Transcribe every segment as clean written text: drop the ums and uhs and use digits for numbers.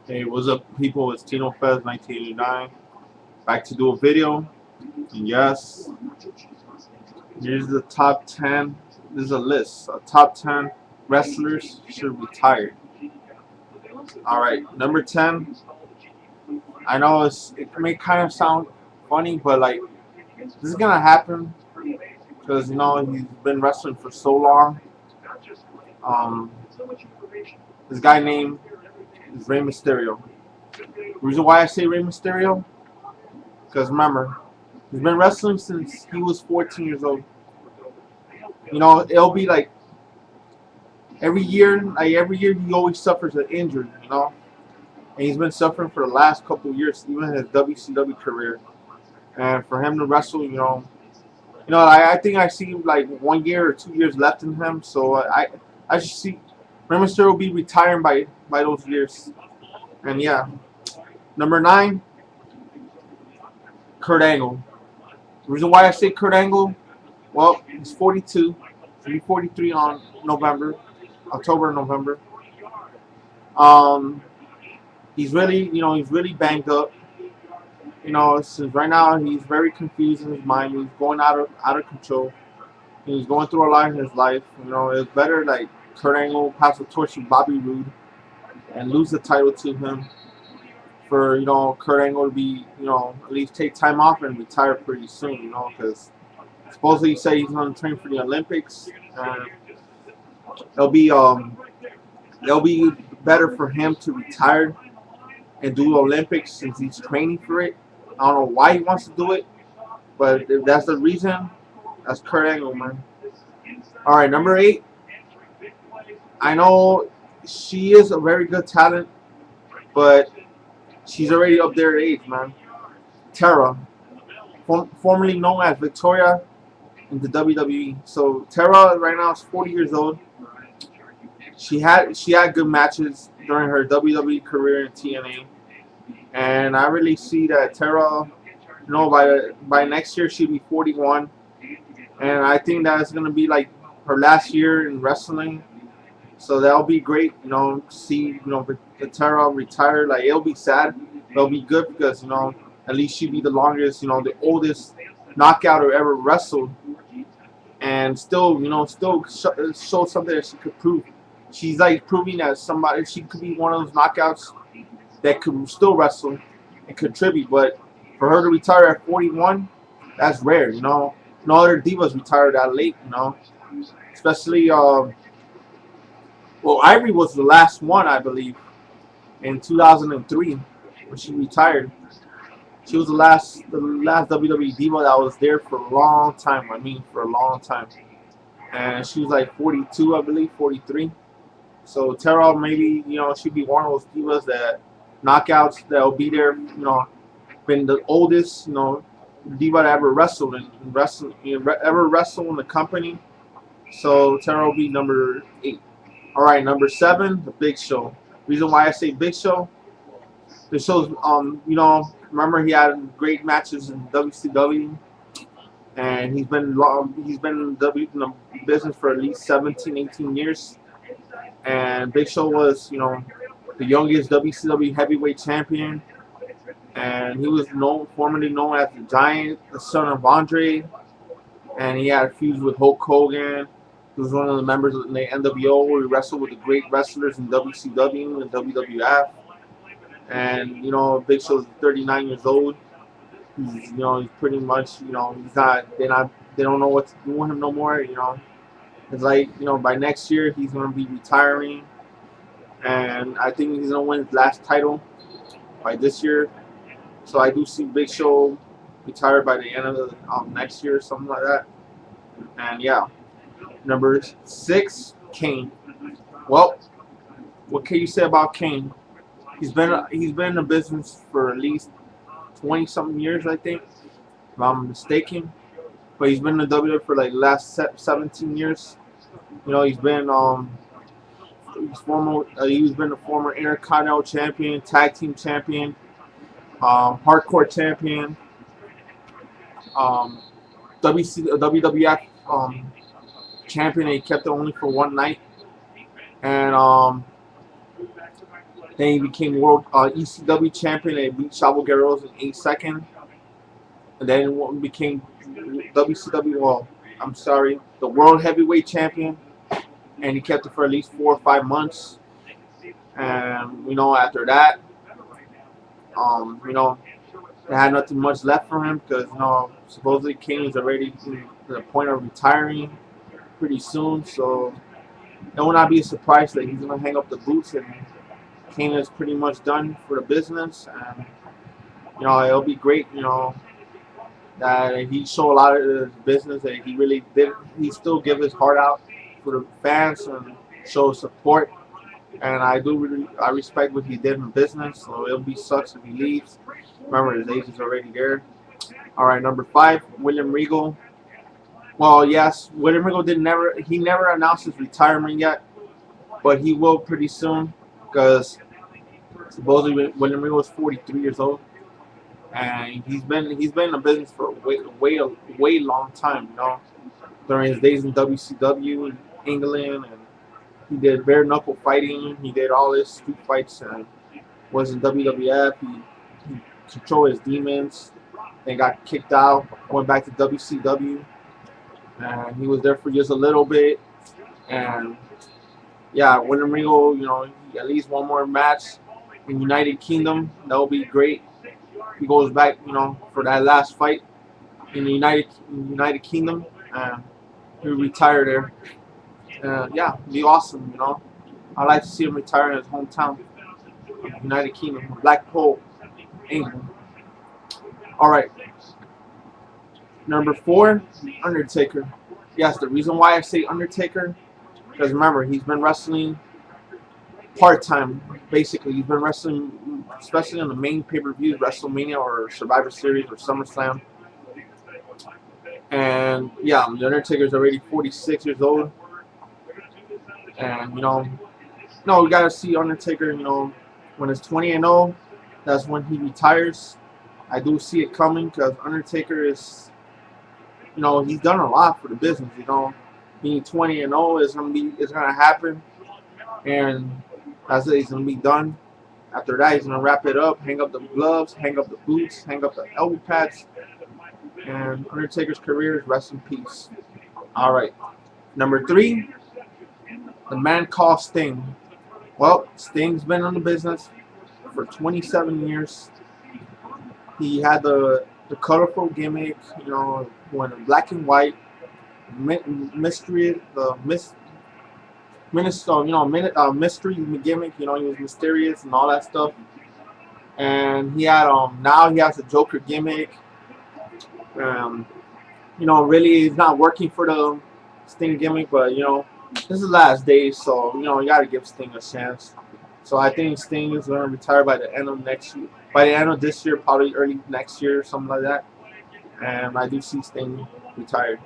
Hey, what's up, people? It's Tino Fez 1989. Back to do a video. And yes, here's the top 10. This is a list. Top 10 wrestlers should retire. Alright, number 10. I know it may kind of sound funny, but like, this is going to happen because, he's been wrestling for so long. Um, this guy named is Rey Mysterio. The reason why I say Rey Mysterio, because remember, he's been wrestling since he was 14 years old. It'll be like every year he always suffers an injury. And he's been suffering for the last couple of years, even his WCW career. And for him to wrestle, I think I see like 1 year or 2 years left in him. So I should see Rey Mysterio will be retiring by those years. And yeah, number 9, Kurt Angle. The reason why I say Kurt Angle, well, he's 42. He'll be 43 on October, November. Um, he's really banged up. Since right now he's very confused in his mind. He's going out of control. He's going through a lot in his life. It's better like Kurt Angle pass the torch to Bobby Roode and lose the title to him for Kurt Angle to be at least take time off and retire pretty soon. Because supposedly he said he's going to train for the Olympics. And it'll be it'll be better for him to retire and do the Olympics since he's training for it. I don't know why he wants to do it, but if that's the reason, that's Kurt Angle, man. All right, number 8. I know she is a very good talent, but she's already up there in age, man. Tara, formerly known as Victoria in the WWE. So Tara right now is 40 years old. She had good matches during her WWE career in TNA, and I really see that Tara, by next year she'll be 41, and I think that's gonna be like her last year in wrestling. So that'll be great, see the Tara retire. Like it'll be sad, but it'll be good because at least she'll be the longest, the oldest knockouter ever wrestled, and still show something that she could prove. She's like proving that she could be one of those knockouts that could still wrestle and contribute. But for her to retire at 41, that's rare. No other divas retire that late. Especially Ivory was the last one, I believe, in 2003 when she retired. She was the last WWE diva that was there for a long time. I mean, for a long time. And she was like 42, I believe, 43. So Tara, maybe she'd be one of those divas that knockouts that'll be there. Been the oldest diva that ever wrestled and ever wrestled in the company. So Tara will be number 8. All right, number 7, the Big Show. Reason why I say Big Show, the show's remember he had great matches in WCW, and he's been in the business for at least 17, 18 years. And Big Show was, the youngest WCW heavyweight champion, and he was formerly known as the Giant, the son of Andre, and he had feuds with Hulk Hogan. He was one of the members of the NWO, where he wrestled with the great wrestlers in WCW and WWF. And Big Show's 39 years old. He's pretty much he's not they don't know what to do with him no more. It's like by next year he's gonna be retiring, and I think he's gonna win his last title by this year. So I do see Big Show retire by the end of the next year or something like that. And yeah, number 6, Kane. Well, what can you say about Kane? He's been in the business for at least 20 something years, I think, if I'm mistaken. But he's been in the WWE for like the last 17 years. He's been he's been a former Intercontinental Champion, Tag Team Champion, Hardcore Champion, um, WWF champion. He kept it only for one night, and Then he became world ECW champion and beat Chavo Guerreros in 8 seconds. And then became WCW. Well, I'm sorry, the world heavyweight champion, and he kept it for at least 4 or 5 months. And after that, um, you know, they had nothing much left for him because supposedly Kane is already to the point of retiring pretty soon. So it will not be a surprise that he's gonna hang up the boots and Kane is pretty much done for the business. And it'll be great. That he showed a lot of his business that he really did. He still give his heart out for the fans and show support. And I respect what he did in business. So it'll be sucks if he leaves. Remember, his age is already there. All right, number 5, William Regal. Well, yes, William Regal he never announced his retirement yet, but he will pretty soon because supposedly William Regal is 43 years old, and he's been in the business for a way long time. During his days in WCW in England, and he did bare knuckle fighting. He did all his street fights and was in WWF. He controlled his demons. Then got kicked out. Went back to WCW, and he was there for just a little bit. And yeah, William Regal, at least one more match in United Kingdom. That would be great. He goes back, for that last fight in the United Kingdom, and he retired there. Yeah, it'd be awesome. I'd like to see him retire in his hometown, United Kingdom, Blackpool, England. All right, number 4, Undertaker. Yes, the reason why I say Undertaker, because remember, he's been wrestling part-time, basically. He's been wrestling, especially on the main pay-per-views, WrestleMania or Survivor Series or SummerSlam. And yeah, the Undertaker's already 46 years old. And we gotta see Undertaker. When it's 20-0, that's when he retires. I do see it coming because Undertaker is, he's done a lot for the business. Being 20-0 is gonna happen, and that's it. He's gonna be done. After that, he's gonna wrap it up, hang up the gloves, hang up the boots, hang up the elbow pads, and Undertaker's career is rest in peace. All right, number 3, the man called Sting. Well, Sting's been in the business for 27 years. He had the colorful gimmick, when black and white, mystery, mystery gimmick. He was mysterious and all that stuff. And he had now he has a Joker gimmick. Really he's not working for the Sting gimmick, but this is the last day, so you gotta give Sting a chance. So I think Sting is gonna retire by the end of next year. By the end of this year, probably early next year, something like that. And I do see Sting retired.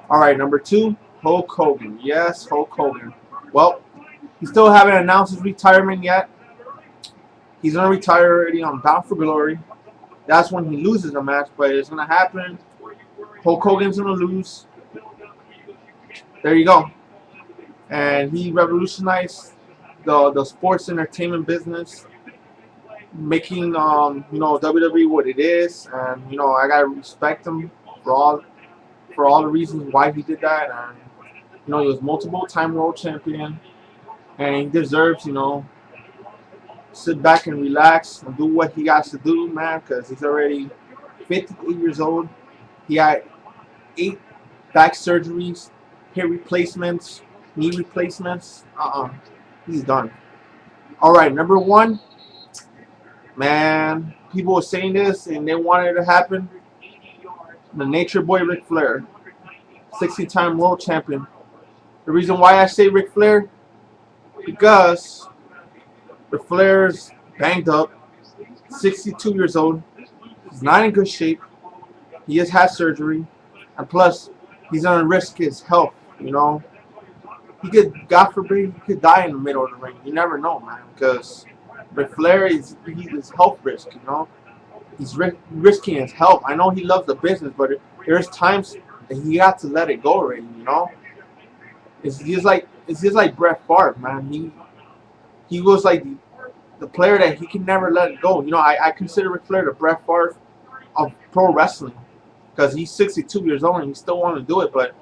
All right, number 2, Hulk Hogan. Yes, Hulk Hogan. Well, he still haven't announced his retirement yet. He's gonna retire already on Bound for Glory. That's when he loses a match, but it's gonna happen. Hulk Hogan's gonna lose. There you go. And he revolutionized the sports entertainment business, making WWE what it is. And I gotta respect him for all the reasons why he did that. And he was multiple-time world champion, and he deserves sit back and relax and do what he has to do, man, because he's already 58 years old. He had 8 back surgeries, hip replacements, knee replacements. He's done. All right, number 1, man, people were saying this and they wanted it to happen. The Nature Boy Ric Flair, 60-time world champion. The reason why I say Ric Flair, because Ric Flair's banged up, 62 years old. He's not in good shape. He has had surgery, and plus, he's gonna risk his health. He could, God forbid, he could die in the middle of the ring. You never know, man, because Ric Flair he's health risk. He's risking his health. I know he loves the business, but there's times that he got to let it go already. It's just like Brett Favre, man. He was like the player that he can never let it go. You know, I consider Ric Flair the Bret Favre of pro wrestling because he's 62 years old and he still wants to do it. But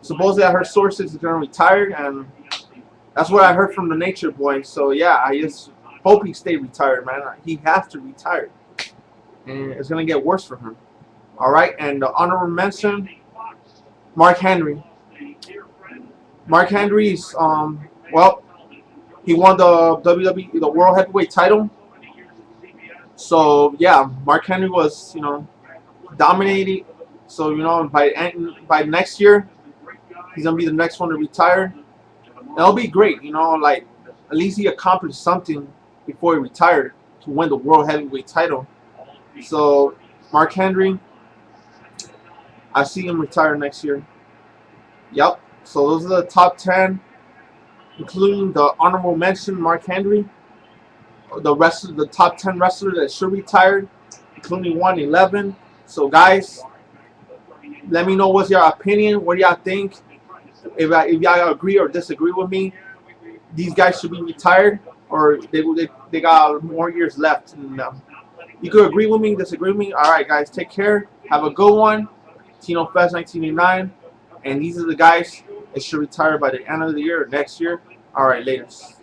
supposedly I heard sources he's going to retire, and that's what I heard from the Nature Boy. So yeah, I just hope he stay retired, man. He has to retire, and it's going to get worse for him. All right, and the honorable mention, Mark Henry. Mark Henry's well, he won the WWE, the World Heavyweight title. So yeah, Mark Henry was, you know, dominating. So you know, by next year, he's gonna be the next one to retire. That'll be great. You know, like at least he accomplished something before he retired to win the World Heavyweight title. So Mark Henry, I see him retire next year. Yep. So those are the top 10, including the honorable mention, Mark Henry. The top 10 wrestlers that should retire, including 111. So guys, let me know what's your opinion. What do y'all think? If y'all agree or disagree with me, these guys should be retired, or they got more years left in them. You could agree with me, disagree with me. All right, guys, take care. Have a good one. Tino Fest 1989, and these are the guys that should retire by the end of the year or next year. All right, laters.